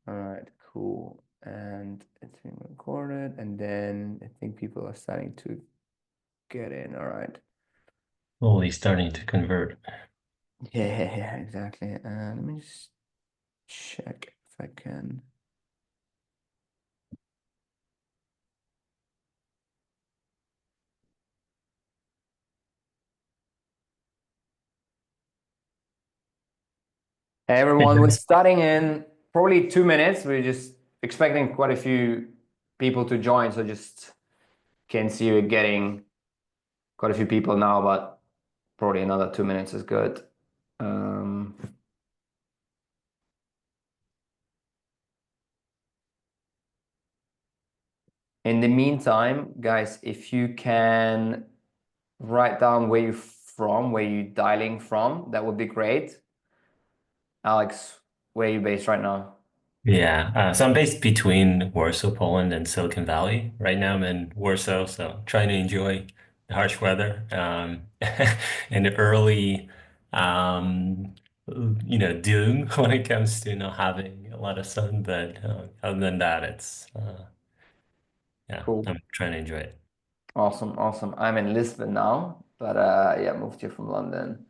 All right, cool. And it's being recorded, and then I think people are starting to get in. All right. Slowly starting to convert. Yeah, exactly. Let me just check if I can. Hey, everyone, we're starting in probably 2 minutes. We're just expecting quite a few people to join, so just can see we're getting quite a few people now, but probably another 2 minutes is good. Um, in the meantime, guys, if you can write down where you're from, where you're dialing from, that would be great. Alex, where are you based right now? Yeah, so I'm based between Warsaw, Poland, and Silicon Valley. Right now I'm in Warsaw, so trying to enjoy the harsh weather and the early, um, doom when it comes to not having a lot of sun. But other than that, yeah, Cool. I'm trying to enjoy it. Awesome, awesome. I'm in Lisbon now, but yeah, moved here from London.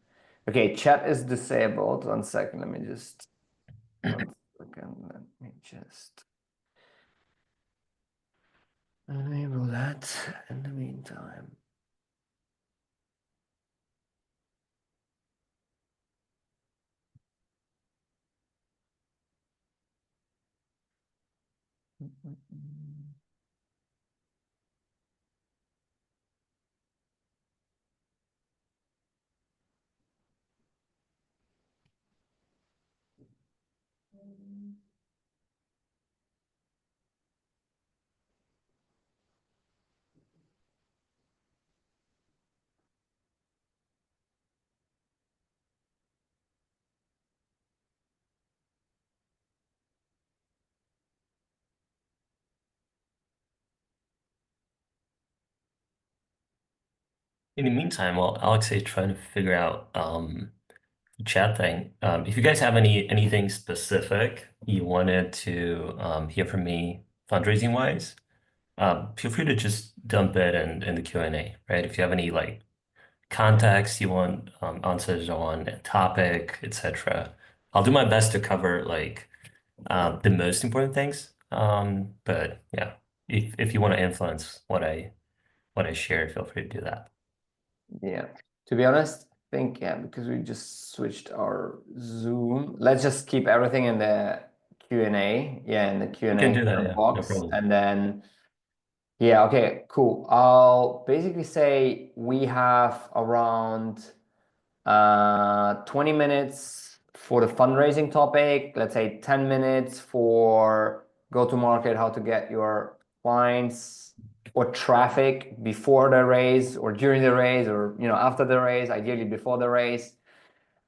Okay, chat is disabled. 1 second, let me just 1 second, let me just enable that in the meantime. In the meantime, while Alexei is trying to figure out chat thing. If you guys have anything specific you wanted to hear from me fundraising wise, feel free to just dump it in the Q&A, right? If you have any like context you want answers on a topic, etc. I'll do my best to cover like the most important things. But yeah, if you want to influence what I share, feel free to do that. Yeah, to be honest, I think yeah, because we just switched our Zoom. Let's just keep everything in the Q&A. Yeah, in the We can Q&A do kind that, of yeah, no box, problem. and then yeah, okay, cool. I'll basically say we have around 20 minutes for the fundraising topic. Let's say 10 minutes for go-to-market, how to get your clients or traffic before the raise or during the raise or after the raise, ideally before the raise.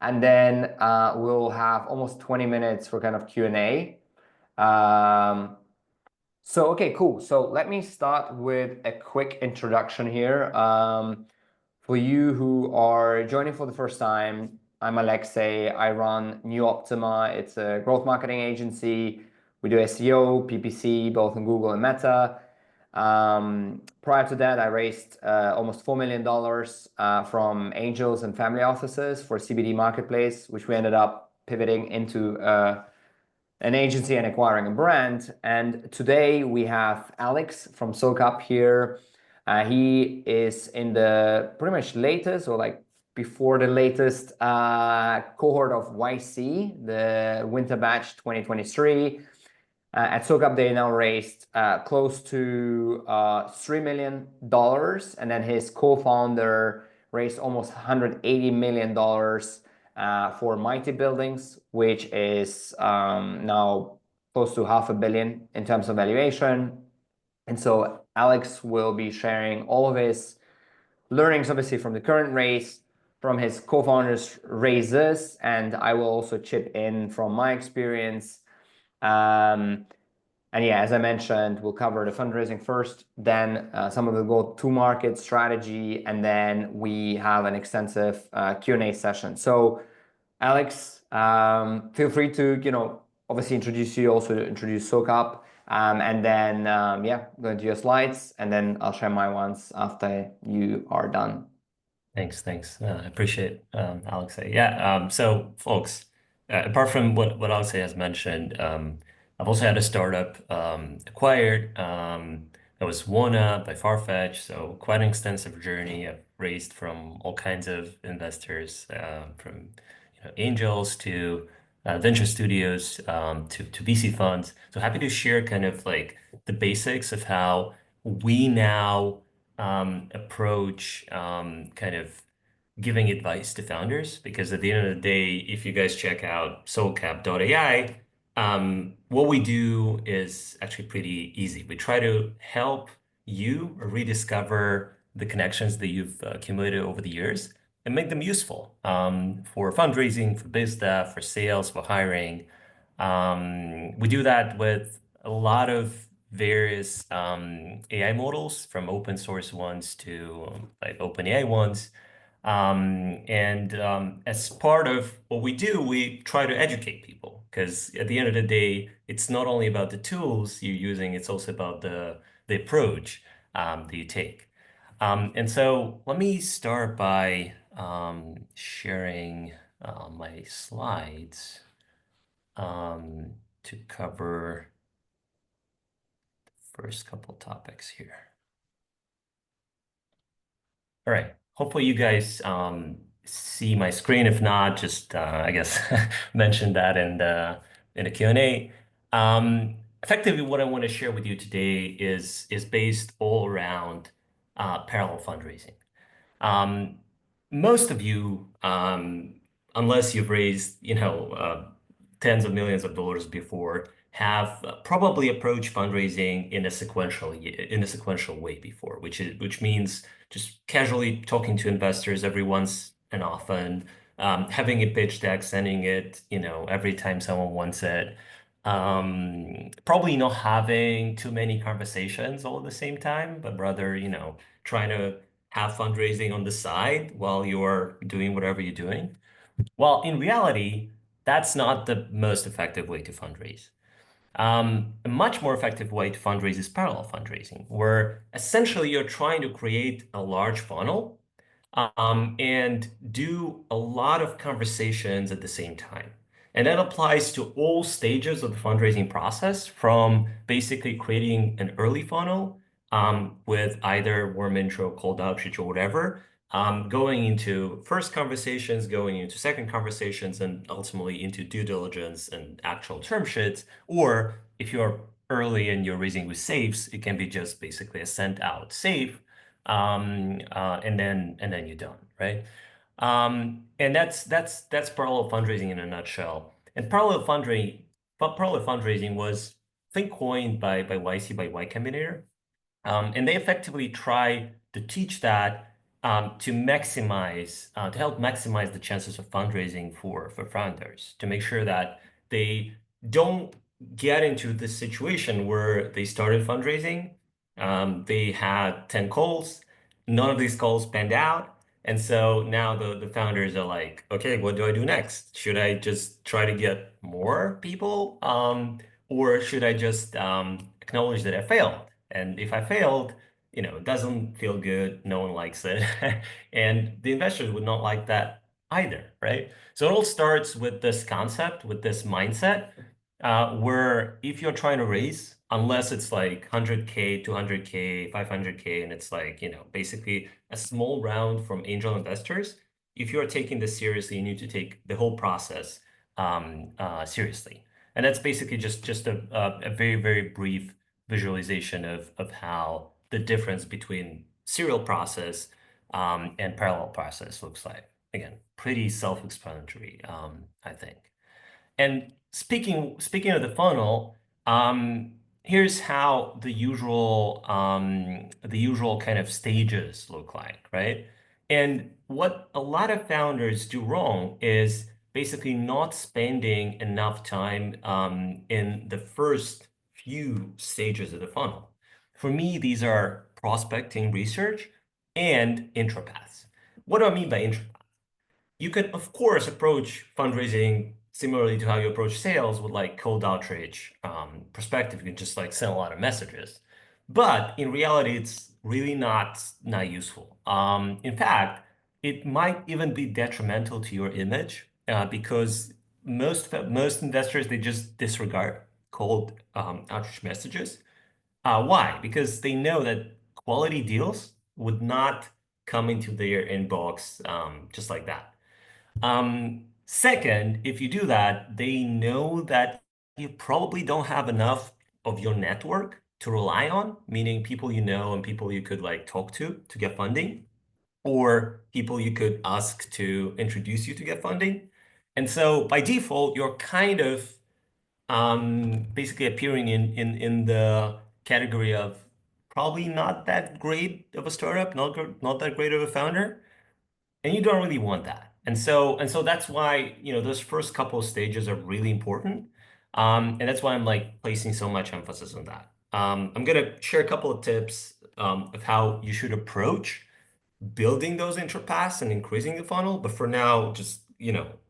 And then we'll have almost 20 minutes for kind of Q&A. So, okay, cool. So let me start with a quick introduction here. For you who are joining for the first time, I'm Alexej. I run New Optima. It's a growth marketing agency. We do SEO, PPC, both in Google and Meta. Prior to that, I raised almost $4 million from angels and family offices for CBD marketplace, which we ended up pivoting into an agency and acquiring a brand. And today we have Alex from SoCap here. He is in the pretty much latest or like before the latest cohort of YC, the winter batch 2023. At SoCap, they now raised close to $3 million. And then his co-founder raised almost $180 million for Mighty Buildings, which is now close to $500 million in terms of valuation. And so Alex will be sharing all of his learnings, obviously, from the current race, from his co-founders' raises, and I will also chip in from my experience. And yeah, as I mentioned, we'll cover the fundraising first, then some of the go-to-market strategy, and then we have an extensive Q&A session. So, Alex, feel free to obviously introduce you, also introduce SoCap, and then yeah, go into your slides, and then I'll share my ones after you are done. Thanks. I appreciate Alexej. Yeah. So, folks, apart from what Alexej has mentioned, I've also had a startup acquired that was won up by Farfetch. So, quite an extensive journey. I've raised from all kinds of investors, from angels to venture studios to VC funds. So, happy to share kind of like the basics of how we now approach kind of giving advice to founders, because at the end of the day, if you guys check out soulcap.ai, what we do is actually pretty easy. We try to help you rediscover the connections that you've accumulated over the years and make them useful for fundraising, for biz dev, for sales, for hiring. We do that with a lot of various AI models, from open source ones to like OpenAI ones. As part of what we do, we try to educate people, because at the end of the day, it's not only about the tools you're using, it's also about the approach that you take. And so let me start by sharing my slides to cover the first couple topics here. All right. Hopefully you guys see my screen. If not, just I guess mention that in the Q&A. Effectively, what I want to share with you today is based all around parallel fundraising. Um, Most of you, unless you've raised, tens of millions of dollars before, have probably approached fundraising in a sequential way before, which means just casually talking to investors every once and often, having a pitch deck, sending it, every time someone wants it. Probably not having too many conversations all at the same time, but rather, trying to have fundraising on the side while you're doing whatever you're doing. Well, in reality, that's not the most effective way to fundraise. A much more effective way to fundraise is parallel fundraising, where essentially you're trying to create a large funnel and do a lot of conversations at the same time. And that applies to all stages of the fundraising process, from basically creating an early funnel with either warm intro, cold outreach, or whatever, going into first conversations, going into second conversations, and ultimately into due diligence and actual term sheets. Or if you're early and you're raising with safes, it can be just basically a sent out safe, and then you're done, right? And that's parallel fundraising in a nutshell. And parallel fundraising was, I think, coined by YC, by Y Combinator. And they effectively try to teach that to help maximize the chances of fundraising for founders, to make sure that they don't get into this situation where they started fundraising, they had 10 calls, none of these calls panned out. And so now the founders are like, okay, what do I do next? Should I just try to get more people? Or should I just acknowledge that I failed? And if I failed, it doesn't feel good. No one likes it. And the investors would not like that either, right? So it all starts with this concept, with this mindset, where if you're trying to raise, unless it's like 100K, 200K, 500K, and it's like, basically a small round from angel investors, if you're taking this seriously, you need to take the whole process seriously. And that's basically just a very, very brief visualization of how the difference between serial process and parallel process looks like. Again, pretty self-explanatory, I think. And speaking of the funnel, here's how the usual kind of stages look like, right? And what a lot of founders do wrong is basically not spending enough time in the first few stages of the funnel. For me, these are prospecting research and intro paths. What do I mean by intro? You can, of course, approach fundraising similarly to how you approach sales with like cold outreach perspective, you can just like send a lot of messages. But in reality, it's really not useful. In fact, it might even be detrimental to your image because most investors they just disregard cold outreach messages. Why? Because they know that quality deals would not come into their inbox just like that. Second, if you do that, they know that you probably don't have enough of your network to rely on, meaning people you know and people you could like talk to get funding, or people you could ask to introduce you to get funding. And so by default, you're kind of basically appearing in the category of probably not that great of a startup, not that great of a founder, and you don't really want that. And so that's why, those first couple of stages are really important. And that's why I'm like placing so much emphasis on that. I'm gonna share a couple of tips of how you should approach building those intro paths and increasing the funnel. But for now, just,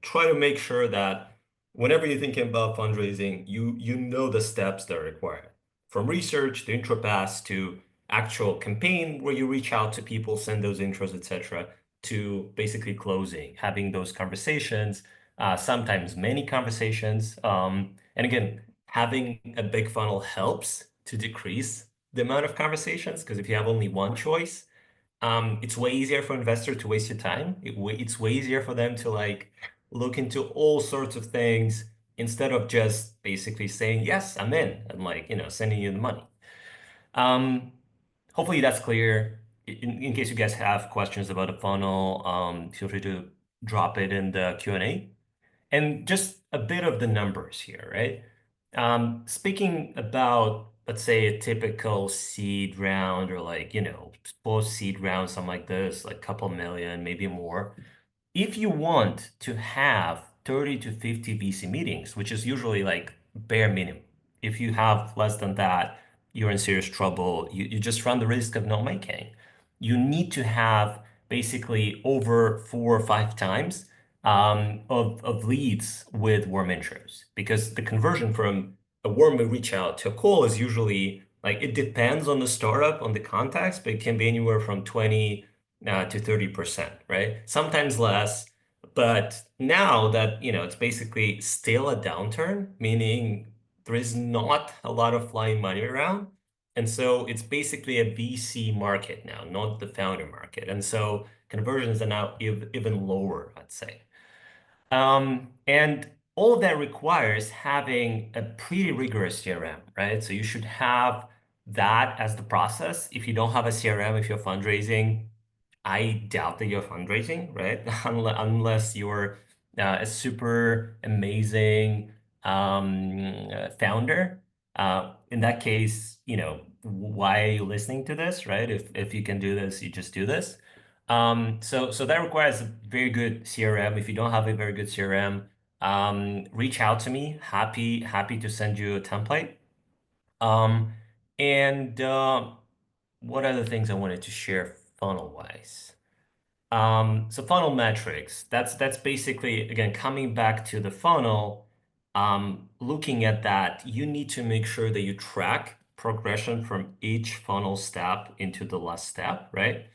try to make sure that whenever you're thinking about fundraising, you know the steps that are required. From research to intro paths to actual campaign where you reach out to people, send those intros, etc., to basically closing, having those conversations, sometimes many conversations. And again, having a big funnel helps to decrease the amount of conversations because if you have only one choice, it's way easier for investors to waste your time. It's way easier for them to like look into all sorts of things instead of just basically saying, yes, I'm in, and like, sending you the money. Um, Hopefully that's clear. In case you guys have questions about the funnel, feel free to drop it in the Q&A. And just a bit of the numbers here, right? Speaking about, let's say, a typical seed round or like, post seed round, something like this, like a couple million, maybe more. If you want to have 30 to 50 VC meetings, which is usually like bare minimum, if you have less than that, you're in serious trouble. You just run the risk of not making. You need to have basically over 4 or 5 times of leads with warm intros because the conversion from a warm reach out to a call is usually like it depends on the startup, on the context, but it can be anywhere from 20 to 30%, right? Sometimes less. But now that, it's basically still a downturn, meaning there is not a lot of flying money around. And so it's basically a VC market now, not the founder market. And so conversions are now even lower, I'd say. And all of that requires having a pretty rigorous CRM, right? So you should have that as the process. If you don't have a CRM, if you're fundraising, I doubt that you're fundraising, right? Unless you're a super amazing founder. In that case, why are you listening to this, right? If you can do this, you just do this. So that requires a very good CRM. If you don't have a very good CRM, reach out to me. Happy to send you a template. Um, and what other things I wanted to share funnel wise? So funnel metrics, that's basically, again, coming back to the funnel, looking at that, you need to make sure that you track progression from each funnel step into the last step, right?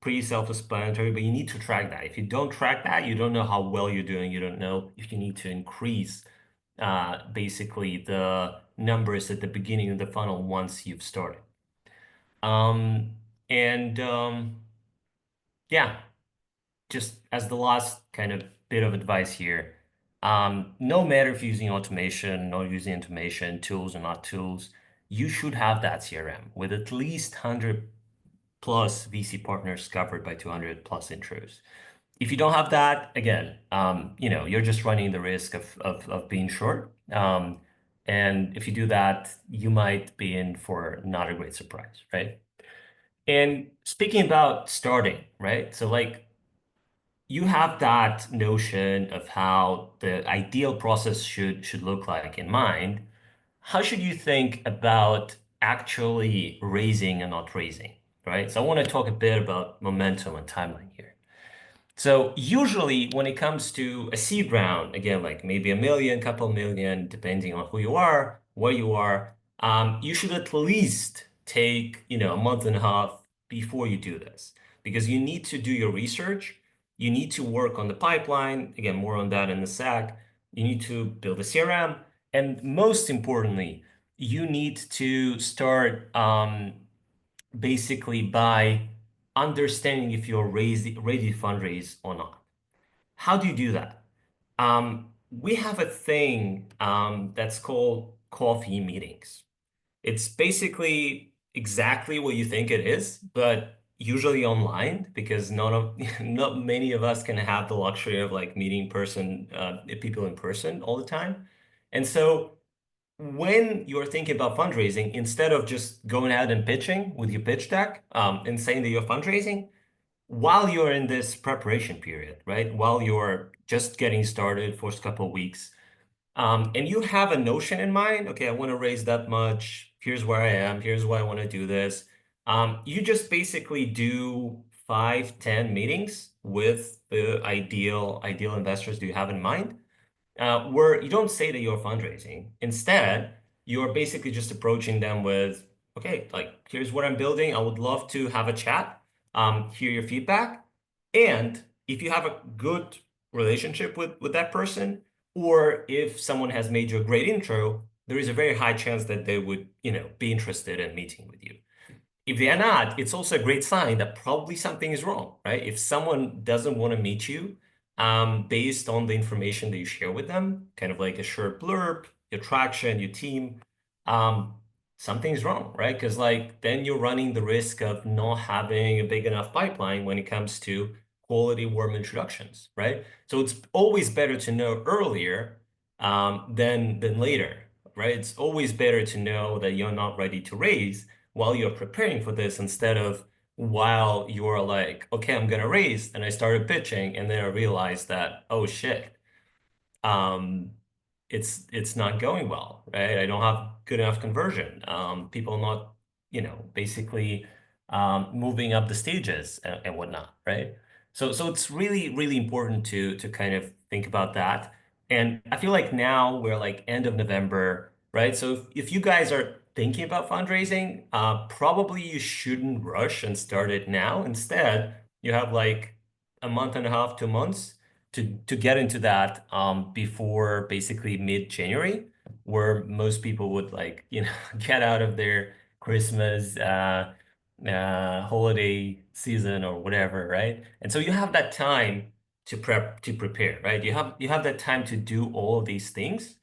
Pretty self-explanatory, but you need to track that. If you don't track that, you don't know how well you're doing. You don't know if you need to increase basically the numbers at the beginning of the funnel once you've started. And yeah, just as the last kind of bit of advice here, no matter if you're using automation, not using automation, tools or not tools, you should have that CRM with at least 100 plus VC partners covered by 200 plus intros. If you don't have that, again, you're just running the risk of being short. And if you do that, you might be in for not a great surprise, right? And speaking about starting, right? So like you have that notion of how the ideal process should look like in mind. How should you think about actually raising and not raising, right? So I want to talk a bit about momentum and timeline here. So usually when it comes to a seed round, again, like maybe a million, couple million, depending on who you are, where you are, you should at least take, a month and a half before you do this, because you need to do your research. You need to work on the pipeline. Again, more on that in the SAC. You need to build a CRM. And most importantly, you need to start basically by understanding if you're ready to fundraise or not. How do you do that? We have a thing that's called coffee meetings. It's basically exactly what you think it is, but usually online because not many of us can have the luxury of like meeting people in person all the time. And so when you're thinking about fundraising, instead of just going out and pitching with your pitch deck, and saying that you're fundraising, while you're in this preparation period, right? While you're just getting started for a couple of weeks, and you have a notion in mind, okay, I want to raise that much. Here's where I am. Here's why I want to do this. You just basically do 5, 10 meetings with the ideal investors do you have in mind, where you don't say that you're fundraising. Instead, you're basically just approaching them with, okay, like, here's what I'm building. I would love to have a chat, hear your feedback. And if you have a good relationship with that person, or if someone has made you a great intro, there is a very high chance that they would, be interested in meeting with you. If they are not, it's also a great sign that probably something is wrong, right? If someone doesn't want to meet you, based on the information that you share with them, kind of like a short blurb, your traction, your team, um, something's wrong, right? Because like then you're running the risk of not having a big enough pipeline when it comes to quality warm introductions, right? So it's always better to know earlier, than later, right? It's always better to know that you're not ready to raise while you're preparing for this, instead of while you're like, okay, I'm gonna raise, and I started pitching, and then I realized that, oh shit, um, it's not going well, right? I don't have good enough conversion. People not, basically moving up the stages and whatnot, right? So it's really, really important to kind of think about that. And I feel like now we're like end of November, right? So if you guys are thinking about fundraising, probably you shouldn't rush and start it now. Instead, you have like a month and a half, 2 months to get into that, before basically mid-January, where most people would like, get out of their Christmas holiday season or whatever, right? And so you have that time to prepare, right? You have that time to do all of these things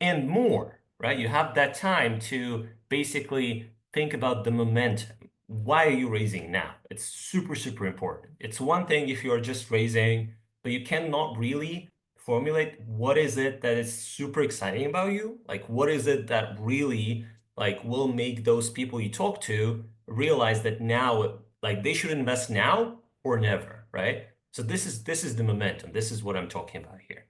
and more, right? You have that time to basically think about the momentum. Why are you raising now? It's super, super important. It's one thing if you're just raising, but you cannot really formulate what is it that is super exciting about you? Like, what is it that really like will make those people you talk to realize that now, like they should invest now or never, right? So this is the momentum. This is what I'm talking about here.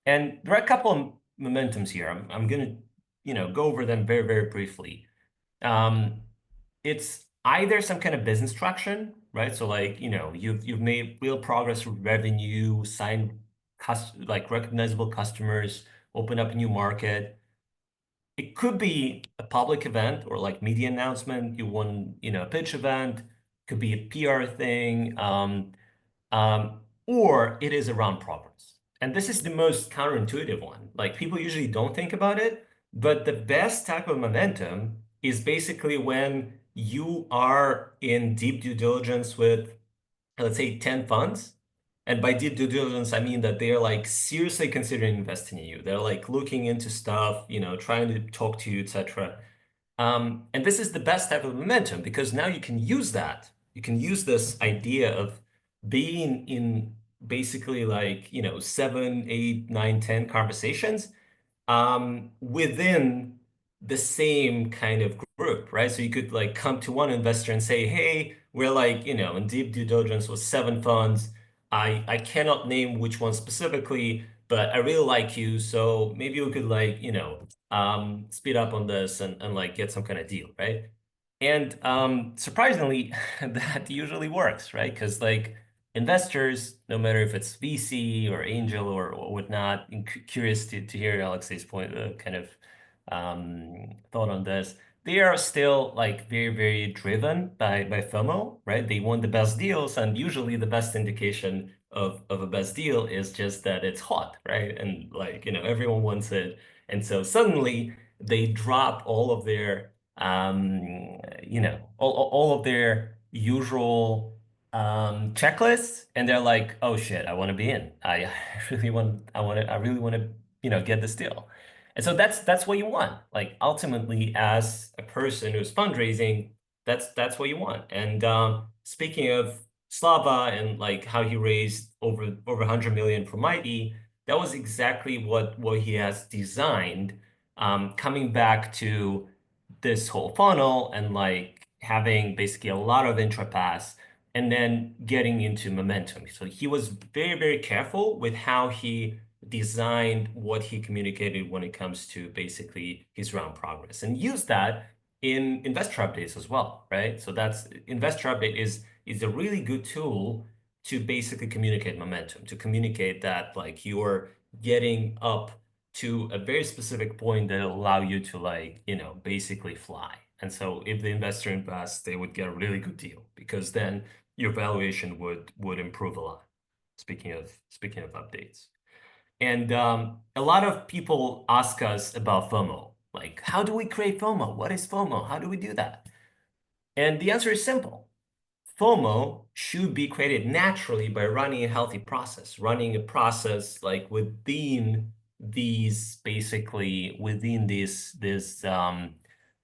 And there are a couple of momentums here. I'm gonna, go over them very, very briefly. Um, it's either some kind of business traction, right? So like, you've made real progress with revenue, signed like recognizable customers, open up a new market. It could be a public event or like media announcement. You won, a pitch event, could be a PR thing. Or it is around progress. And this is the most counterintuitive one. Like people usually don't think about it, but the best type of momentum is basically when you are in deep due diligence with, let's say, 10 funds. And by deep due diligence, I mean that they're like seriously considering investing in you. They're like looking into stuff, trying to talk to you, etc. And this is the best type of momentum because now you can use that. You can use this idea of being in basically like, 7, 8, 9, 10 conversations, within the same kind of group, right? So you could like come to one investor and say, hey, we're like, in deep due diligence with 7 funds. I cannot name which one specifically, but I really like you. So maybe we could like, speed up on this and like get some kind of deal, right? And surprisingly, that usually works, right? Because like investors, no matter if it's VC or angel or whatnot. I'm curious to hear Alexei's point, kind of thought on this. They are still like very, very driven by FOMO, right? They want the best deals, and usually the best indication of a best deal is just that it's hot, right? And like, everyone wants it. And so suddenly they drop all of their all of their usual checklists, and they're like, oh shit, I want to be in. I really want to, get this deal. And so that's what you want. Like ultimately, as a person who's fundraising, that's what you want. And speaking of Slava and like how he raised over 100 million for Mighty, that was exactly what he has designed. Coming back to this whole funnel and like having basically a lot of intra pass and then getting into momentum. So he was very, very careful with how he designed what he communicated when it comes to basically his round progress, and use that in investor updates as well, right? So that's investor update is a really good tool to basically communicate momentum, to communicate that like you're getting up to a very specific point that will allow you to like, basically fly. And so if the investor invests, they would get a really good deal because then your valuation would improve a lot. Speaking of updates. And a lot of people ask us about FOMO. Like, how do we create FOMO? What is FOMO? How do we do that? And the answer is simple. FOMO should be created naturally by running a healthy process, running a process like within these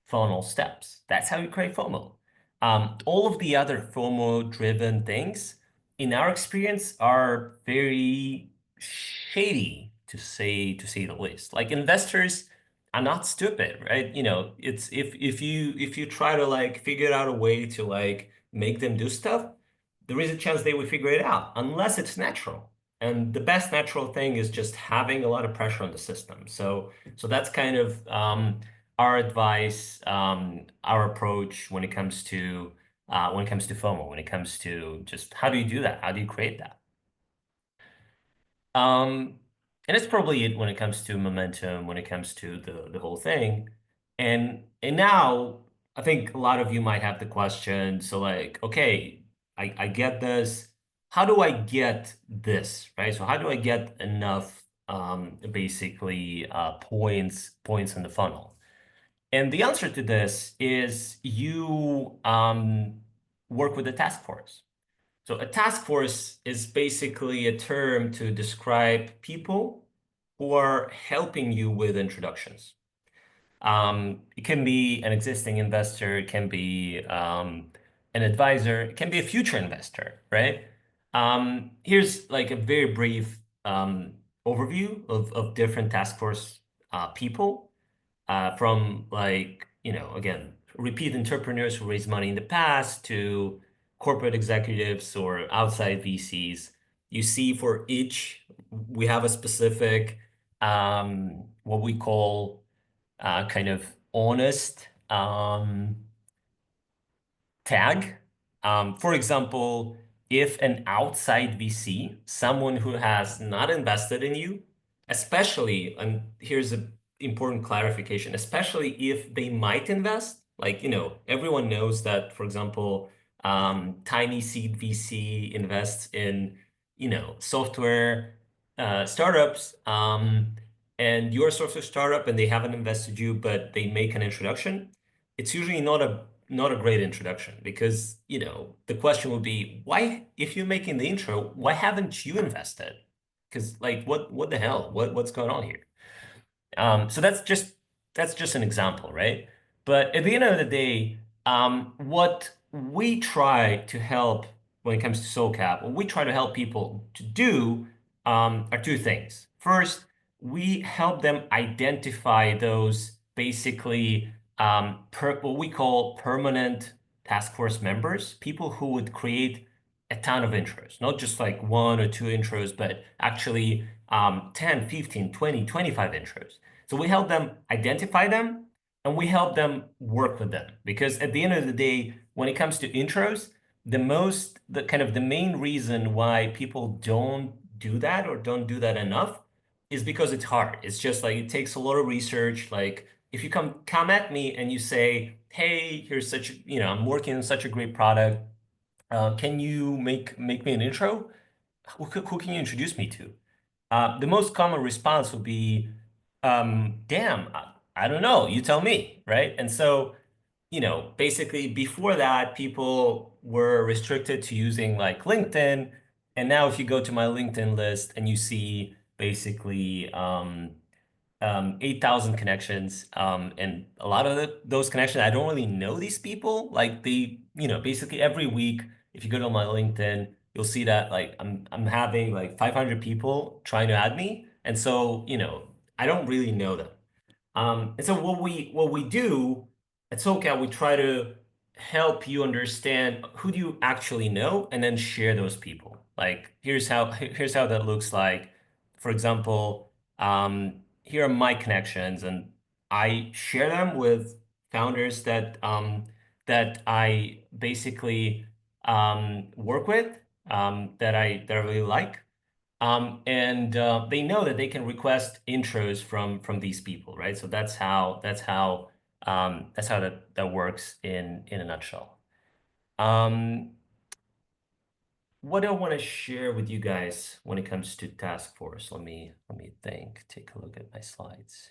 funnel steps. That's how you create FOMO. All of the other FOMO-driven things, in our experience, are very shady to say the least. Like investors are not stupid, right? It's if you try to like figure out a way to like make them do stuff, there is a chance they will figure it out, unless it's natural. And the best natural thing is just having a lot of pressure on the system. So that's kind of our advice, our approach when it comes to FOMO, when it comes to just how do you do that? How do you create that? Um, and it's probably it when it comes to momentum, when it comes to the whole thing. And now I think a lot of you might have the question, so like, okay, I get this. How do I get this, right? So how do I get enough basically points in the funnel? And the answer to this is you work with a task force. So a task force is basically a term to describe people who are helping you with introductions. It can be an existing investor, it can be an advisor, it can be a future investor, right? Here's like a very brief overview of different task force people from like, again, repeat entrepreneurs who raised money in the past to corporate executives or outside VCs. You see for each, we have a specific, what we call kind of honest tag. For example, if an outside VC, someone who has not invested in you, especially, and here's an important clarification, especially if they might invest, like, everyone knows that, for example, tiny seed VC invests in, software startups, and you're a software startup and they haven't invested you, but they make an introduction. It's usually not a great introduction because, the question would be, why, if you're making the intro, why haven't you invested? Because like, what the hell? What's going on here? So that's just an example, right? But at the end of the day, what we try to help when it comes to SoCap, what we try to help people to do are two things. First, we help them identify those basically what we call permanent task force members, people who would create a ton of intros, not just like one or two intros, but actually 10, 15, 20, 25 intros. So we help them identify them and we help them work with them because at the end of the day, when it comes to intros, the main reason why people don't do that or don't do that enough is because it's hard. It's just like it takes a lot of research. Like if you come at me and you say, "Hey, here's such, I'm working on such a great product. Can you make me an intro? Who can you introduce me to?" The most common response would be, "Damn, I don't know. You tell me," right? And so, basically before that, people were restricted to using like LinkedIn. And now if you go to my LinkedIn list and you see basically 8,000 connections. And a lot of those connections, I don't really know these people. Like basically every week, if you go to my LinkedIn, you'll see that like I'm having like 500 people trying to add me. And so, I don't really know them. And so what we do at SoCal, we try to help you understand who do you actually know, and then share those people. Like here's how that looks like. For example, here are my connections, and I share them with founders that I basically work with, that I really like. And they know that they can request intros from these people, right? So that's how that works in a nutshell. Um, what do I want to share with you guys when it comes to task force? Let me think. Take a look at my slides.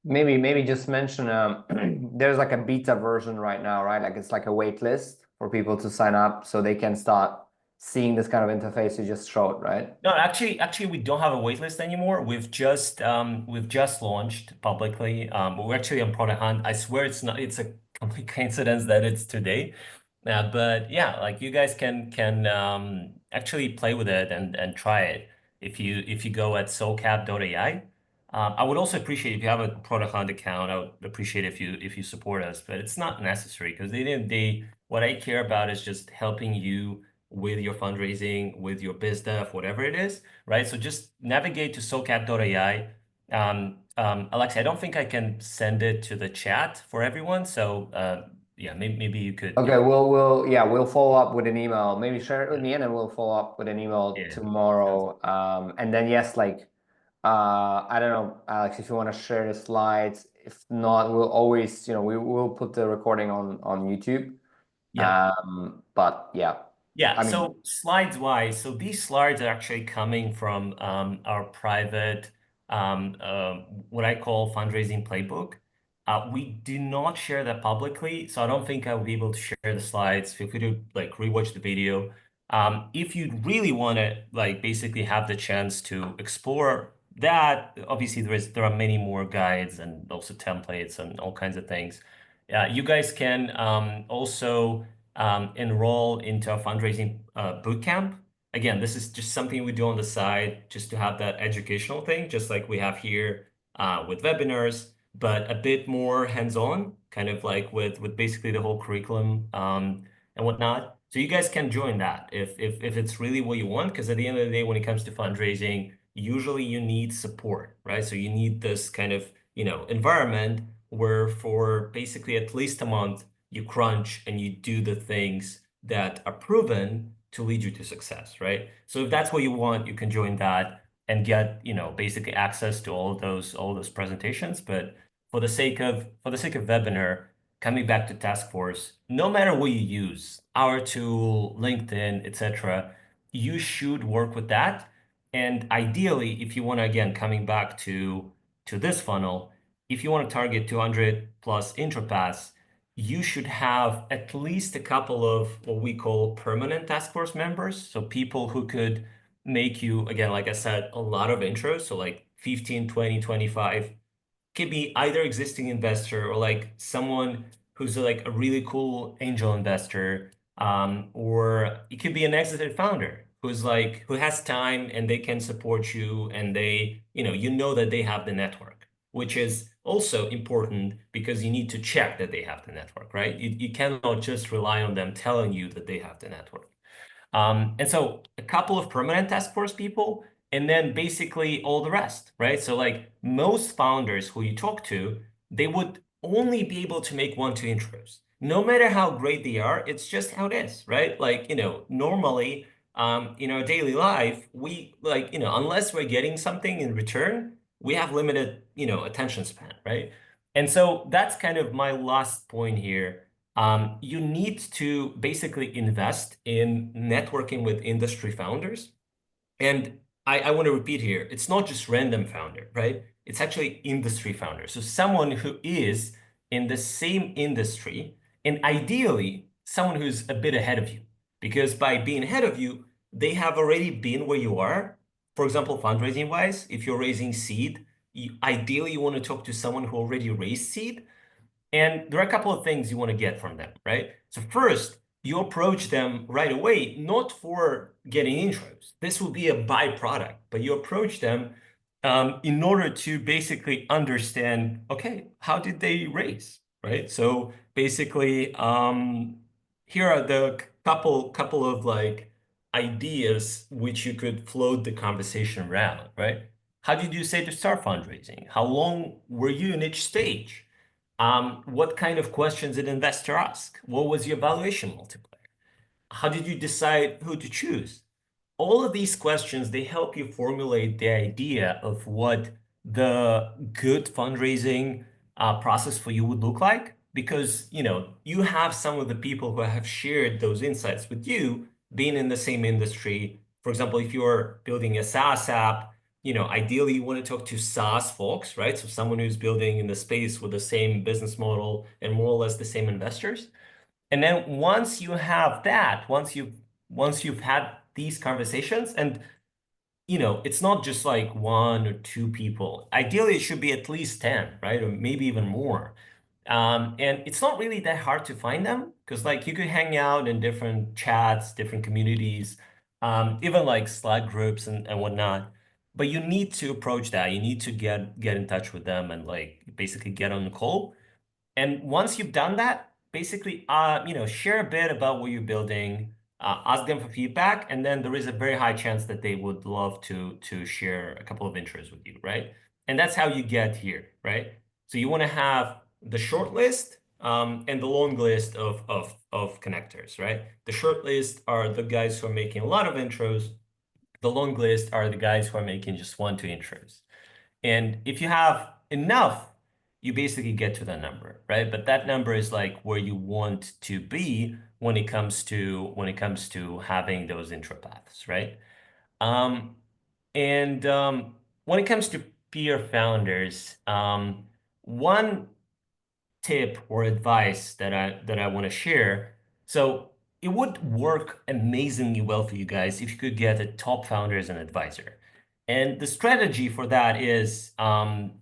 Maybe just mention there's like a beta version right now, right? Like it's like a wait list for people to sign up so they can start seeing this kind of interface you just showed, right? No, actually, we don't have a waitlist anymore. We've just launched publicly. We're actually on Product Hunt. I swear it's not. It's a complete coincidence that it's today. But yeah, like you guys can actually play with it and try it if you go at solcap.ai. I would also appreciate if you have a Product Hunt account. I would appreciate if you support us, but it's not necessary because they what I care about is just helping you with your fundraising, with your biz dev, whatever it is, right? So just navigate to socap.ai. Alexej, I don't think I can send it to the chat for everyone. So yeah, maybe you could. Okay, we'll follow up with an email. Maybe share it with me and then we'll follow up with an email Yeah. tomorrow. And then yes, like I don't know, Alex, if you want to share the slides. If not, we'll always, we will put the recording on YouTube. Yeah. But yeah, Yeah, I mean, so slides wise, so these slides are actually coming from our private, what I call fundraising playbook. We do not share that publicly, so I don't think I will be able to share the slides. Feel free to like rewatch the video. If you really want to like basically have the chance to explore that, obviously there are many more guides and also templates and all kinds of things. You guys can also enroll into a fundraising bootcamp. Again, this is just something we do on the side just to have that educational thing, just like we have here with webinars, but a bit more hands-on, kind of like with basically the whole curriculum and whatnot. So you guys can join that if it's really what you want, because at the end of the day, when it comes to fundraising, usually you need support, right? So you need this kind of, environment where for basically at least a month you crunch and you do the things that are proven to lead you to success, right? So if that's what you want, you can join that and get, basically access to all those presentations. But for the sake of webinar, coming back to task force, no matter what you use, our tool, LinkedIn, etc., you should work with that. And ideally, if you want to, again, coming back to this funnel, if you want to target 200 plus intro paths, you should have at least a couple of what we call permanent task force members. So people who could make you, again, like I said, a lot of intros. So like 15, 20, 25 could be either existing investor or like someone who's like a really cool angel investor, or it could be an exited founder who has time and they can support you and you know that they have the network, which is also important because you need to check that they have the network, right? You cannot just rely on them telling you that they have the network. And so a couple of permanent task force people, and then basically all the rest, right? So like most founders who you talk to, they would only be able to make 1, 2 intros. No matter how great they are, it's just how it is, right? Like, normally, in our daily life, we like, unless we're getting something in return, we have limited, attention span, right? And so that's kind of my last point here. You need to basically invest in networking with industry founders. And I want to repeat here, it's not just random founder, right? It's actually industry founder. So someone who is in the same industry, and ideally someone who's a bit ahead of you. Because by being ahead of you, they have already been where you are. For example, fundraising wise, if you're raising seed, ideally you want to talk to someone who already raised seed. And there are a couple of things you want to get from them, right? So first, you approach them right away, not for getting intros. This will be a byproduct, but you approach them in order to basically understand, okay, how did they raise, right? So basically, here are the couple of like ideas which you could float the conversation around, right? How did you say to start fundraising? How long were you in each stage? What kind of questions did investor ask? What was your valuation multiplier? How did you decide who to choose? All of these questions, they help you formulate the idea of what the good fundraising process for you would look like, because you have some of the people who have shared those insights with you being in the same industry. For example, if you're building a SaaS app, ideally you want to talk to SaaS folks, right? So someone who's building in the space with the same business model and more or less the same investors. And then once you have that, once you've had these conversations, and it's not just like 1 or 2 people. Ideally, it should be at least 10, right? Or maybe even more. And it's not really that hard to find them because like you could hang out in different chats, different communities, even like Slack groups and whatnot. But you need to approach that. You need to get in touch with them and like basically get on the call. And once you've done that, basically, share a bit about what you're building, ask them for feedback, and then there is a very high chance that they would love to share a couple of intros with you, right? And that's how you get here, right? So you want to have the short list and the long list of connectors, right? The short list are the guys who are making a lot of intros. The long list are the guys who are making just 1, 2 intros. And if you have enough, you basically get to that number, right? But that number is like where you want to be when it comes to having those intro paths, right? Um, and when it comes to peer founders, one tip or advice that I want to share. So it would work amazingly well for you guys if you could get a top founder as an advisor. And the strategy for that is,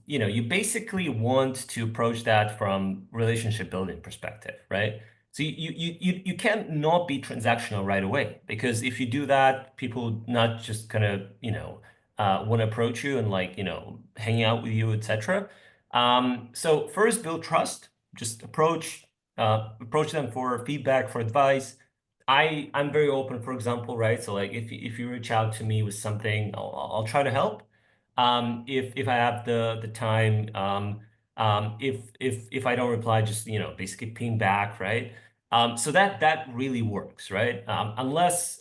you basically want to approach that from relationship building perspective, right? So you can't not be transactional right away because if you do that, people not just kind of, want to approach you and like, hang out with you, etc. So first build trust, just approach them for feedback, for advice. I'm very open, for example, right? So like if you reach out to me with something, I'll try to help. If I have the time, if I don't reply, just basically ping back, right? So that really works, right? Unless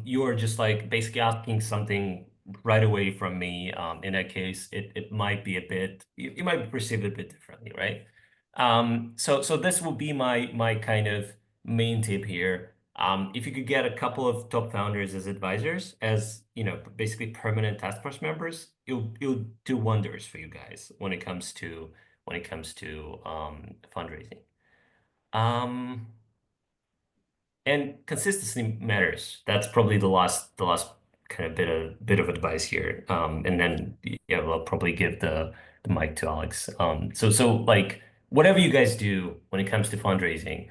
you're just like basically asking something right away from me, in that case, it might be a bit you might be perceived a bit differently, right? So this will be my kind of main tip here. If you could get a couple of top founders as advisors, as basically permanent task force members, it'll do wonders for you guys when it comes to fundraising. Um, and consistency matters. That's probably the last kind of bit of advice here. And then yeah, we'll probably give the mic to Alex. So like whatever you guys do when it comes to fundraising,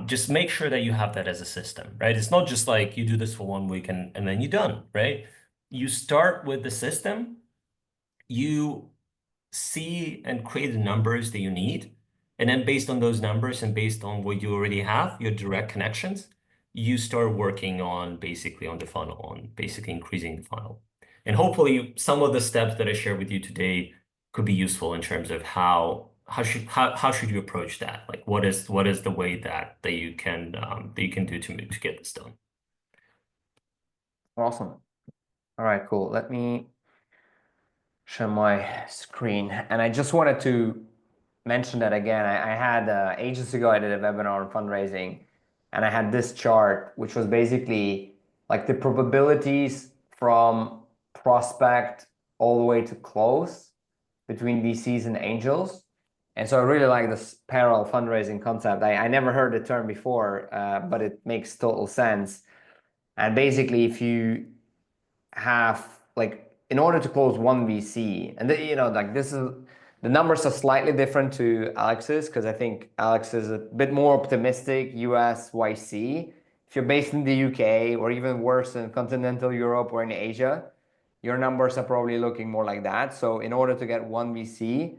just make sure that you have that as a system, right? It's not just like you do this for 1 week and then you're done, right? You start with the system, you see and create the numbers that you need. And then based on those numbers and based on what you already have, your direct connections, you start working on basically on the funnel, on basically increasing the funnel. And hopefully some of the steps that I shared with you today could be useful in terms of how how should you approach that? Like, what is the way that you can do to get this done? Awesome. All right, cool. Let me share my screen. And I just wanted to mention that again. I had ages ago, I did a webinar on fundraising, and I had this chart, which was basically like the probabilities from prospect all the way to close between VCs and angels. And so I really like this parallel fundraising concept. I never heard the term before, but it makes total sense. And basically, if you have like in order to close one VC, and like this is the numbers are slightly different to Alex's because I think Alex is a bit more optimistic US YC. If you're based in the UK or even worse in continental Europe or in Asia, your numbers are probably looking more like that. So in order to get one VC,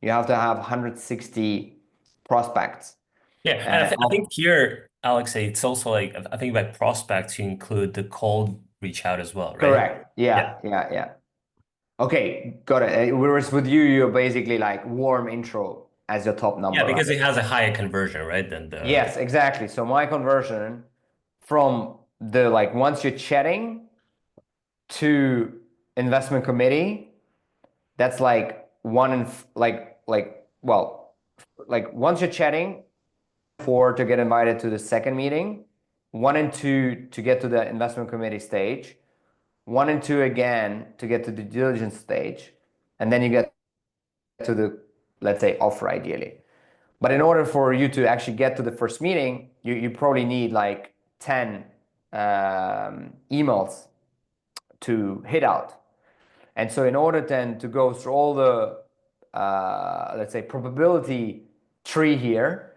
you have to have 160 prospects. Yeah, and I think here, Alexei, it's also like I think by prospects you include the cold reach out as well, right? Correct. Yeah. Yeah. Okay, got it. Whereas with you, you're basically like warm intro as your top Yeah, number, right? because it has a higher conversion, right? Than the Yes, exactly. So my conversion from the like once you're chatting to investment committee, that's like one in like once you're chatting, four to get invited to the second meeting, one and two to get to the investment committee stage, one and two again to get to the due diligence stage, and then you get to the, let's say, offer ideally. But in order for you to actually get to the first meeting, you probably need like 10 emails to hit out. And so in order then to go through all the, let's say, probability tree here,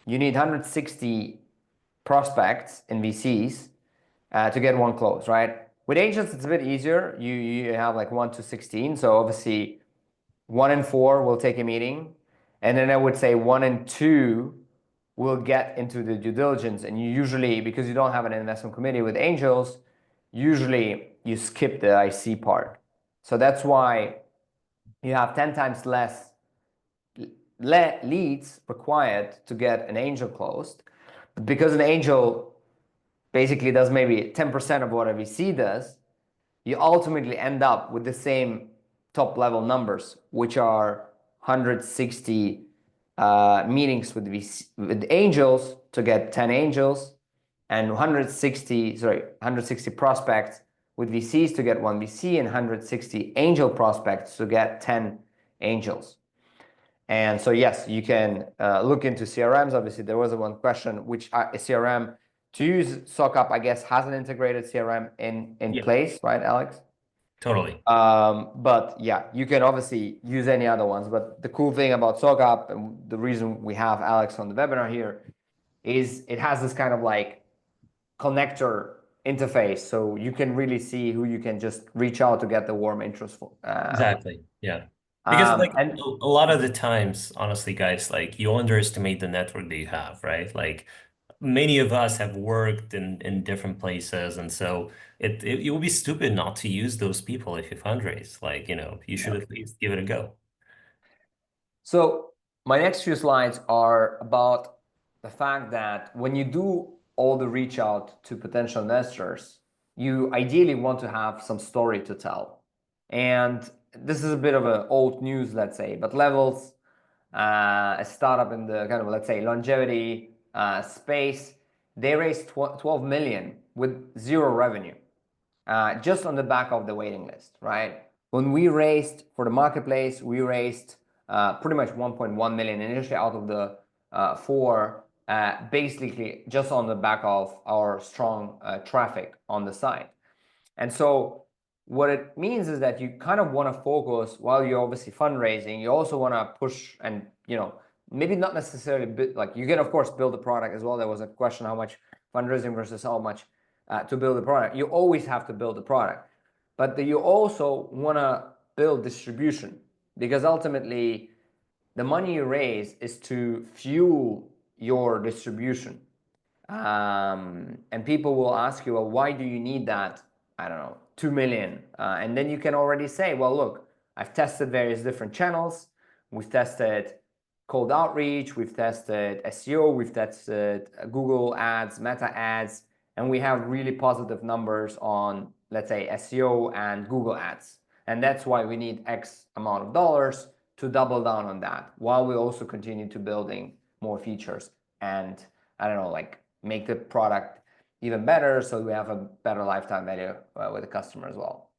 you need 160 prospects in VCs to get one close, right? With agents, it's a bit easier. You have like 1 to 16. So obviously 1 and 4 will take a meeting. And then I would say 1 and 2 will get into the due diligence. And you usually, because you don't have an investment committee with angels, usually you skip the IC part. So that's why you have 10 times less leads required to get an angel closed. Because an angel basically does maybe 10% of what a VC does, you ultimately end up with the same top level numbers, which are 160 meetings with angels to get 10 angels, and 160 prospects with VCs to get one VC, and 160 angel prospects to get 10 angels. And so yes, you can look into CRMs. Obviously, there was one question, which CRM to use SockUp, I guess, has an integrated CRM in yeah, place, right, Alex? totally. But yeah, you can obviously use any other ones. But the cool thing about SockUp, and the reason we have Alex on the webinar here, is it has this kind of like connector interface, so you can really see who you can just reach out to get the warm interest for. Exactly. Yeah. Because like And a lot of the times, honestly, guys, like you underestimate the network that you have, right? Like many of us have worked in different places, and so it would be stupid not to use those people if you fundraise. Like, you should yeah. at least give it a go. So my next few slides are about the fact that when you do all the reach out to potential investors, you ideally want to have some story to tell. And this is a bit of an old news, let's say, but Levels, a startup in the kind of, let's say, longevity space, they raised 12 million with zero revenue, just on the back of the waiting list, right? When we raised for the marketplace, we raised pretty much 1.1 million initially out of the four, basically just on the back of our strong traffic on the site. And so what it means is that you kind of want to focus while you're obviously fundraising, you also want to push and, maybe not necessarily like you can, of course, build a product as well. There was a question how much fundraising versus how much to build a product. You always have to build a product, but you also want to build distribution because ultimately the money you raise is to fuel your distribution. And people will ask you, well, why do you need that? I don't know, 2 million. And then you can already say, well, look, I've tested various different channels. We've tested cold outreach, we've tested SEO, we've tested Google ads, Meta ads, and we have really positive numbers on, let's say, SEO and Google ads. And that's why we need X amount of dollars to double down on that, while we also continue to building more features and, I don't know, like make the product even better so we have a better lifetime value with the customer as well.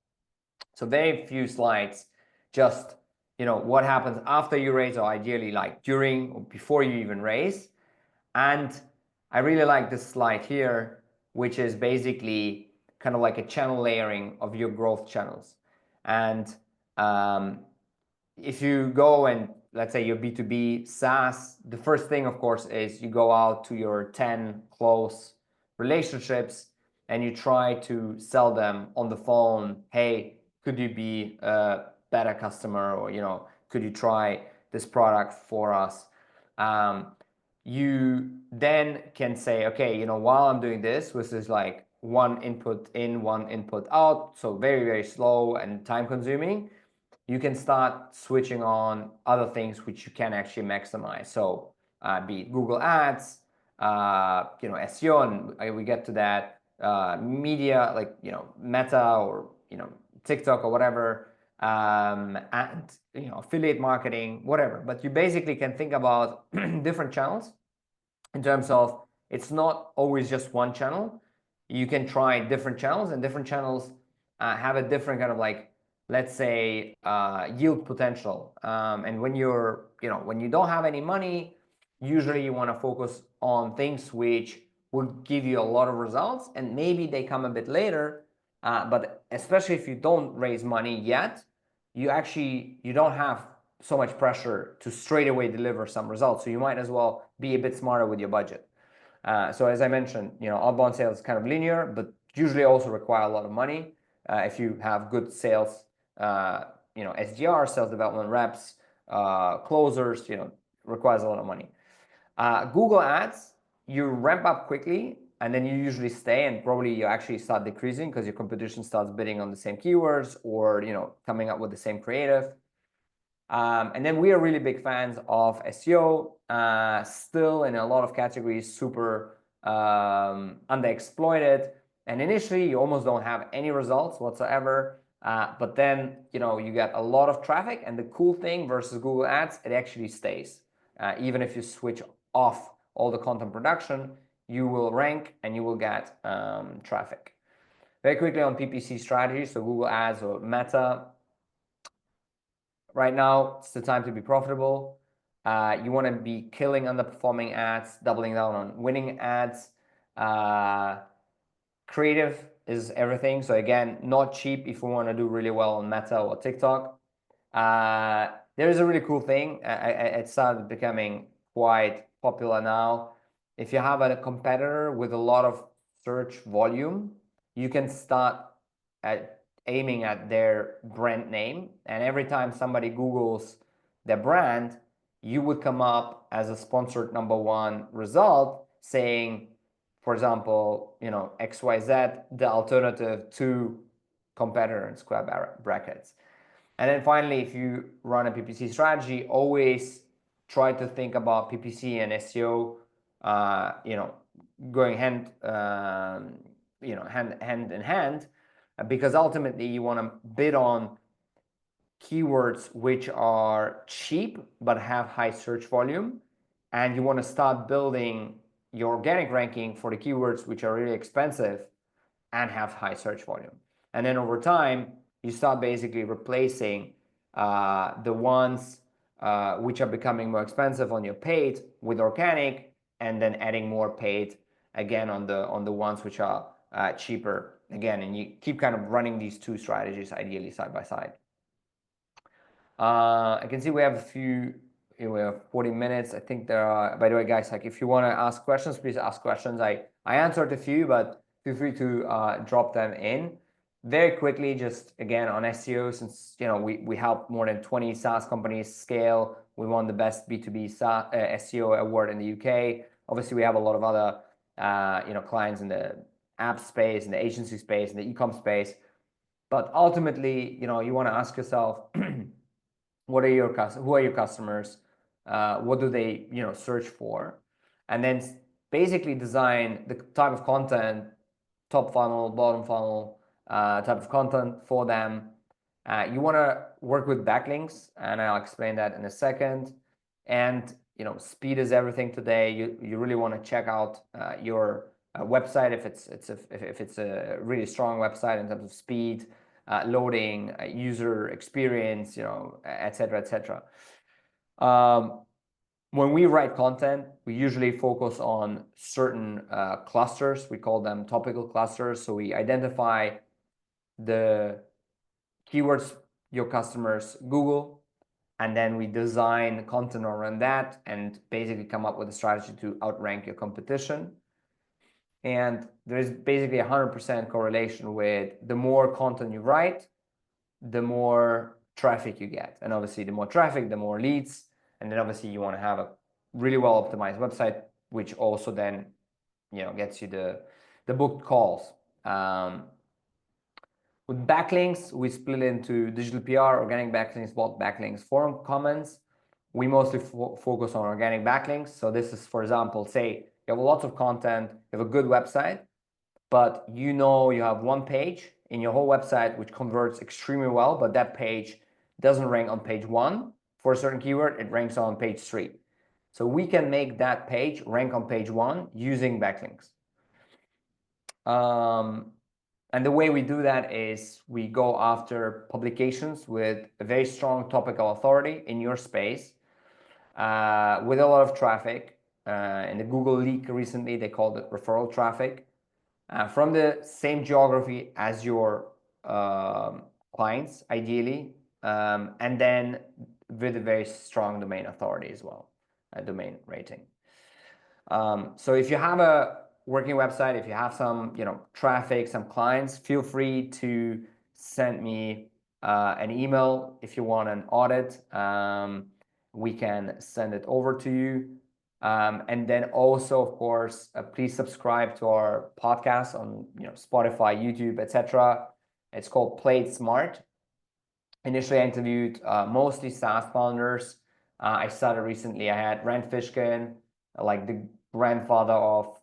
So very few slides, just, you know, what happens after you raise, or ideally like during or before you even raise. And I really like this slide here, which is basically kind of like a channel layering of your growth channels. And if you go and let's say your B2B SaaS, the first thing, of course, is you go out to your 10 close relationships and you try to sell them on the phone. Hey, could you be a beta customer? Or, you know, could you try this product for us? You then can say, okay, you know, while I'm doing this, which is like one input in, one input out, so very, very slow and time consuming, you can start switching on other things which you can actually maximize. So be it Google Ads, you know, SEO, and we get to that, media, like, you know, Meta or, you know, TikTok or whatever, and, you know, affiliate marketing, whatever. But you basically can think about different channels in terms of it's not always just one channel. You can try different channels, and different channels have a different kind of like, let's say, yield potential. And when you're, you know, when you don't have any money, usually you want to focus on things which will give you a lot of results, and maybe they come a bit later. But especially if you don't raise money yet, you don't have so much pressure to straight away deliver some results. So you might as well be a bit smarter with your budget. So as I mentioned, you know, outbound sales is kind of linear, but usually also require a lot of money. If you have good sales, you know, SDR, sales development reps, closers, you know, requires a lot of money. Google Ads, you ramp up quickly, and then you usually stay, and probably you actually start decreasing because your competition starts bidding on the same keywords, or, you know, coming up with the same creative. And then we are really big fans of SEO, still in a lot of categories, super underexploited. And initially, you almost don't have any results whatsoever. But then, you know, you get a lot of traffic. And the cool thing versus Google Ads, it actually stays. Even if you switch off all the content production, you will rank and you will get traffic. Very quickly on PPC strategy, so Google Ads or Meta. Right now, it's the time to be profitable. You want to be killing underperforming ads, doubling down on winning ads. Creative is everything. So again, not cheap if we want to do really well on Meta or TikTok. There is a really cool thing. It started becoming quite popular now. If you have a competitor with a lot of search volume, you can start aiming at their brand name, and every time somebody Googles their brand, you would come up as a sponsored #1 result saying, for example, you know, XYZ, the alternative to competitor in square brackets. And then finally, if you run a PPC strategy, always try to think about PPC and SEO, you know, going hand in hand, because ultimately you want to bid on keywords which are cheap but have high search volume, and you want to start building your organic ranking for the keywords which are really expensive and have high search volume. And then over time, you start basically replacing the ones which are becoming more expensive on your paid with organic, and then adding more paid again on the ones which are cheaper again, and you keep kind of running these two strategies ideally side by side. I can see we have we have 40 minutes. I think there are, by the way, guys, like if you want to ask questions, please ask questions. I answered a few, but feel free to drop them in. Very quickly, just again on SEO, since, you know, we help more than 20 SaaS companies scale. We won the best B2B SEO award in the UK. Obviously, we have a lot of other you know, clients in the app space, in the agency space, in the e-com space. But ultimately, you know, you want to ask yourself, who are your customers? what do they search for, and then basically design the type of content, top funnel, bottom funnel type of content for them. You want to work with backlinks, and I'll explain that in a second. And speed is everything today. You really want to check out your website if it's a really strong website in terms of speed, loading, user experience, et cetera, et cetera. When we write content, we usually focus on certain clusters. We call them topical clusters. So we identify the keywords your customers Google, and then we design content around that and basically come up with a strategy to outrank your competition. And there's basically 100% correlation with the more content you write, the more traffic you get. And obviously, the more traffic, the more leads. And then obviously, you want to have a really well optimized website, which also then gets you the booked calls. With backlinks, we split into digital PR, organic backlinks, bulk backlinks, forum comments. We mostly focus on organic backlinks. So this is, for example, say you have lots of content, you have a good website, but you have one page in your whole website which converts extremely well, but that page doesn't rank on page 1 for a certain keyword, it ranks on page 3. So we can make that page rank on page 1 using backlinks. And the way we do that is we go after publications with a very strong topical authority in your space, with a lot of traffic. In the Google leak recently, they called it referral traffic, from the same geography as your clients, ideally, and then with a very strong domain authority as well, a domain rating. So if you have a working website, if you have some traffic, some clients, feel free to send me an email if you want an audit. We can send it over to you. And then also, of course, please subscribe to our podcast on Spotify, YouTube, etc. It's called Play It Smart. Initially, I interviewed mostly SaaS founders. I started recently. I had Rand Fishkin, like the grandfather of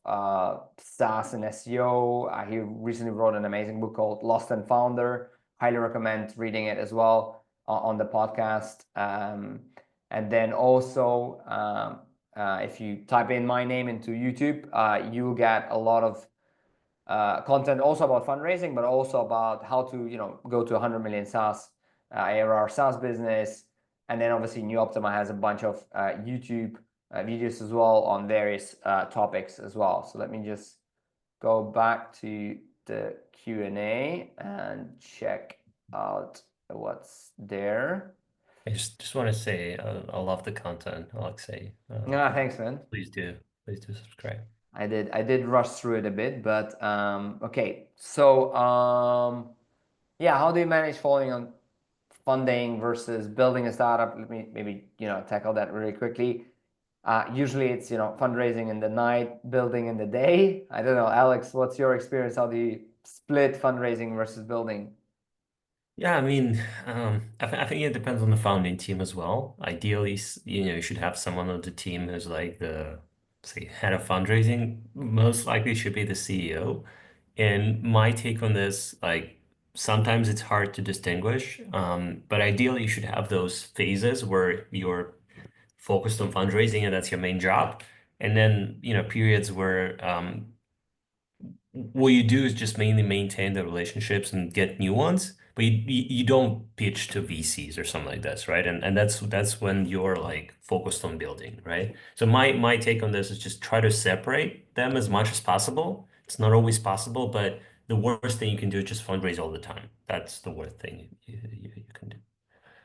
SaaS and SEO. He recently wrote an amazing book called Lost and Founder. Highly recommend reading it as well on the podcast. And then also, if you type in my name into YouTube, you'll get a lot of content also about fundraising, but also about how to go to 100 million SaaS ARR SaaS business. And then obviously New Optima has a bunch of YouTube videos as well on various topics as well. So let me just go back to the Q&A and check out what's there. I just want to say I love the content, Alexej. Thanks, man. Please do subscribe. I did rush through it a bit, but okay. So yeah, how do you manage following on funding versus building a startup? Let me maybe tackle that really quickly. Usually it's fundraising in the night, building in the day. I don't know, Alex, what's your experience? How do you split fundraising versus building? Yeah, I mean, I think it depends on the founding team as well. Ideally, you should have someone on the team who's like the, say, head of fundraising. Most likely should be the CEO. And my take on this, like, sometimes it's hard to distinguish, but ideally you should have those phases where you're focused on fundraising and that's your main job. And then, periods where what you do is just mainly maintain the relationships and get new ones, but you don't pitch to VCs or something like this, right? And that's when you're like focused on building, right? So my take on this is just try to separate them as much as possible. It's not always possible, but the worst thing you can do is just fundraise all the time. That's the worst thing you can do.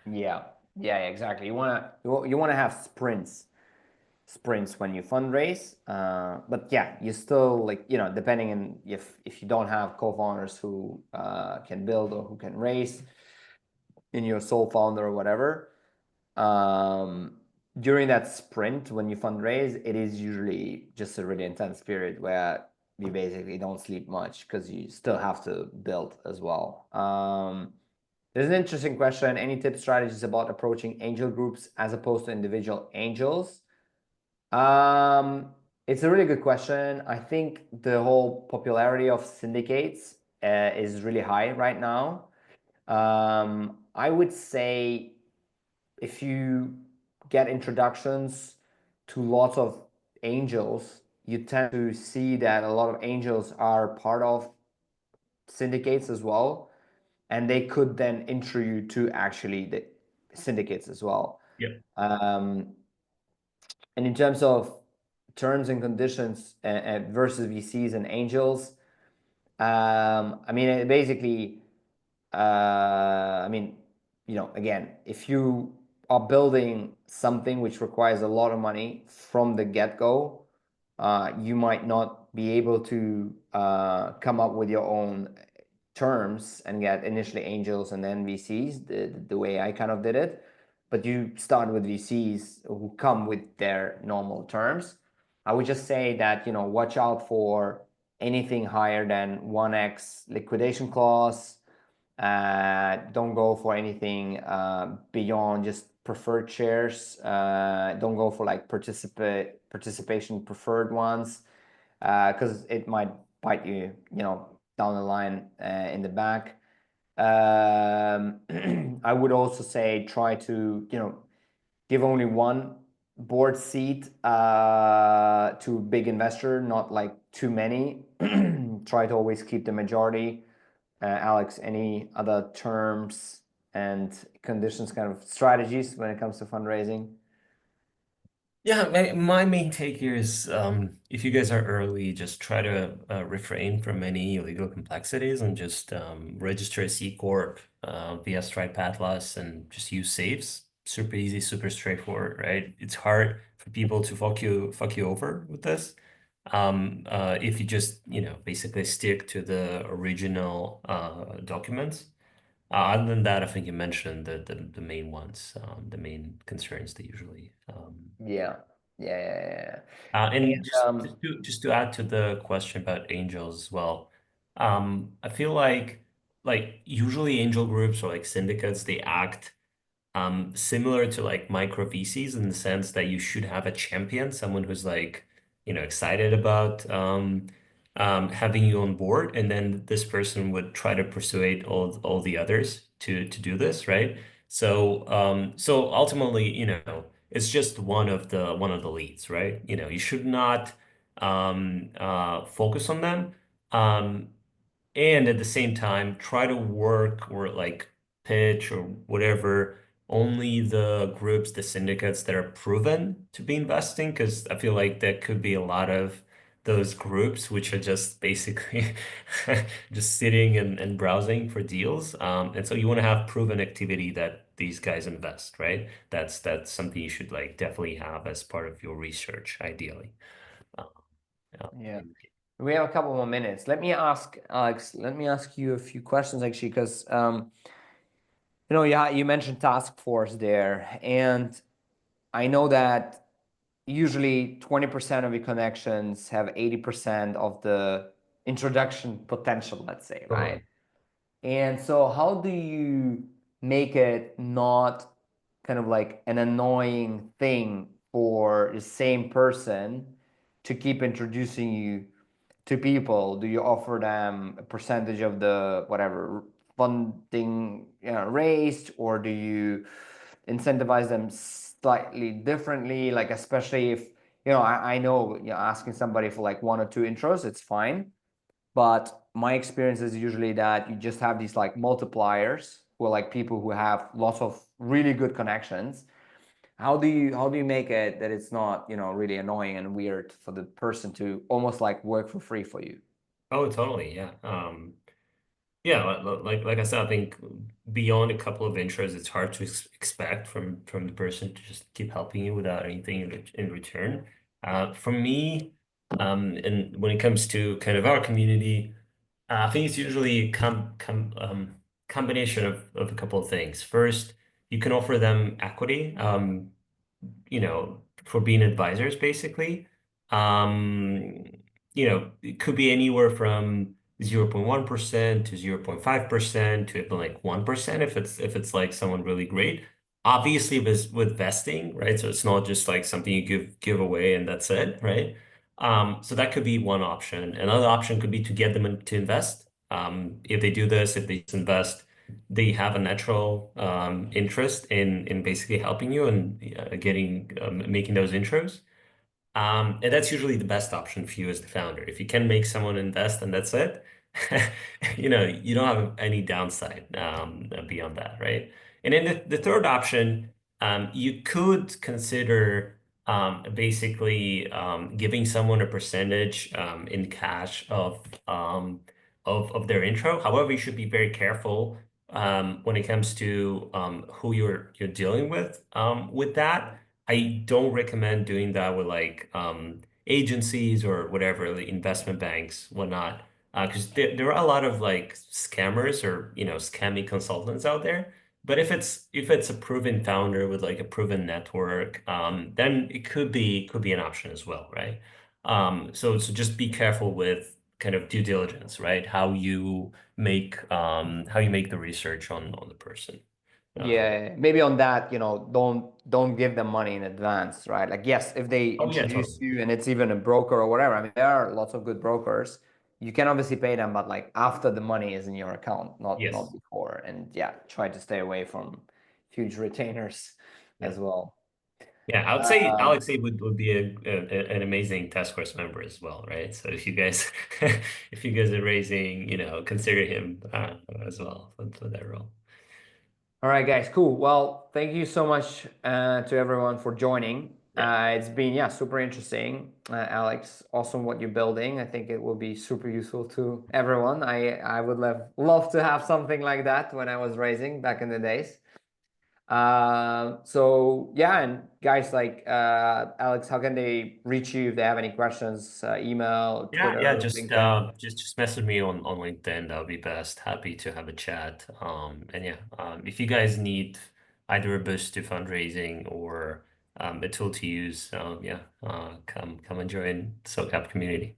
Yeah, exactly. You wanna have sprints when you fundraise, but yeah, you still, like, depending on if you don't have co-founders who can build or who can raise, in your sole founder or whatever, during that sprint when you fundraise, it is usually just a really intense period where you basically don't sleep much because you still have to build as well. This is an interesting question. Any tip strategies about approaching angel groups as opposed to individual angels? Um, it's a really good question. I think the whole popularity of syndicates is really high right now. I would say if you get introductions to lots of angels, you tend to see that a lot of angels are part of syndicates as well, and they could then intro you to actually the syndicates as well. Yep. Um, and in terms of terms and conditions versus VCs and angels, I mean, basically, I mean, again, if you are building something which requires a lot of money from the get-go, you might not be able to come up with your own terms and get initially angels and then VCs, the way I kind of did it. But you start with VCs who come with their normal terms. I would just say that, watch out for anything higher than 1x liquidation clause. Don't go for anything beyond just preferred shares. Don't go for like participation preferred ones because it might bite you, down the line in the back. I would also say try to, give only one board seat to big investor, not like too many. Try to always keep the majority. Alex, any other terms and conditions, kind of strategies when it comes to fundraising? Yeah, my main take here is if you guys are early, just try to refrain from any legal complexities and just register a C Corp via Stripe Atlas and just use safes. Super easy, super straightforward, right? It's hard for people to fuck you over with this. If you just, basically stick to the original documents. Other than that, I think you mentioned the main ones, the main concerns that usually Yeah, yeah, and and just to add to the question about angels as well, I feel like usually angel groups or like syndicates, they act similar to like micro VCs in the sense that you should have a champion, someone who's like, excited about having you on board, and then this person would try to persuade all the others to do this, right? So ultimately, it's just one of the leads, right? You should not focus on them. Um, and at the same time try to work or like pitch or whatever only the groups, the syndicates that are proven to be investing, because I feel like there could be a lot of those groups which are just basically just sitting and browsing for deals. And so you want to have proven activity that these guys invest, right? That's something you should like definitely have as part of your research, ideally. Uh, uh, yeah, we have a couple more minutes. Let me ask Alex. Let me ask you a few questions actually, because yeah, you mentioned task force there, and I know that usually 20% of your connections have 80% of the introduction potential, let's say, right? Totally. And so, how do you make it not kind of like an annoying thing for the same person to keep introducing you to people? Do you offer them a percentage of the whatever funding raised, or do you incentivize them slightly differently? Like, especially if I know asking somebody for like one or two intros, it's fine, but my experience is usually that you just have these like multipliers who are like people who have lots of really good connections. How do you make it that it's not really annoying and weird for the person to almost like work for free for you? Oh, totally. Yeah. Yeah, like I said, I think beyond a couple of intros, it's hard to expect from the person to just keep helping you without anything in return. For me, and when it comes to kind of our community, I think it's usually combination of a couple of things. First, you can offer them equity. For being advisors, basically. Um, it could be anywhere from 0.1% to 0.5% to even like 1% if it's like someone really great. Obviously with vesting, right? So it's not just like something you give away and that's it, right? So that could be one option. Another option could be to get them to invest. If they do this, if they invest, they have a natural interest in basically helping you and getting making those intros. And that's usually the best option for you as the founder. If you can make someone invest and that's it, you don't have any downside beyond that, right? And then the third option, you could consider basically giving someone a percentage in cash of their intro. However, you should be very careful when it comes to who you're dealing with that. I don't recommend doing that with like agencies or whatever, the investment banks, whatnot, because there are a lot of like scammers or scammy consultants out there. But if it's a proven founder with like a proven network, then it could be an option as well, right? So just be careful with kind of due diligence, right? How you make the research on the person. Um, Yeah, maybe on that, don't give them money in advance, right? Like, yes, if they oh yeah, introduce totally. you and it's even a broker or whatever, I mean, there are lots of good brokers. You can obviously pay them, but like after the money is in your account, not Yes. before. And yeah, try to stay away from huge retainers Yeah. as well. Yeah, I would say Um, Alexej would be an amazing task force member as well, right? So if you guys if you guys are raising, consider him as well for that role. all right, guys, cool. Well, thank you so much to everyone for joining. Yeah. It's been, yeah, super interesting. Alex, awesome what you're building. I think it will be super useful to everyone. I would love to have something like that when I was raising back in the days. So yeah, and guys like Alex, how can they reach you if they have any questions? Email, Yeah, Twitter, LinkedIn. just message me on LinkedIn. That would be best. Happy to have a chat. And yeah, if you guys need either a boost to fundraising or a tool to use, yeah, come and join SoCap community.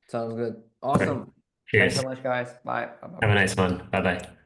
Sounds good. All right. Awesome. Thanks so Cheers. much, guys. Bye. Bye. Bye. Have a Bye. nice one. Bye bye.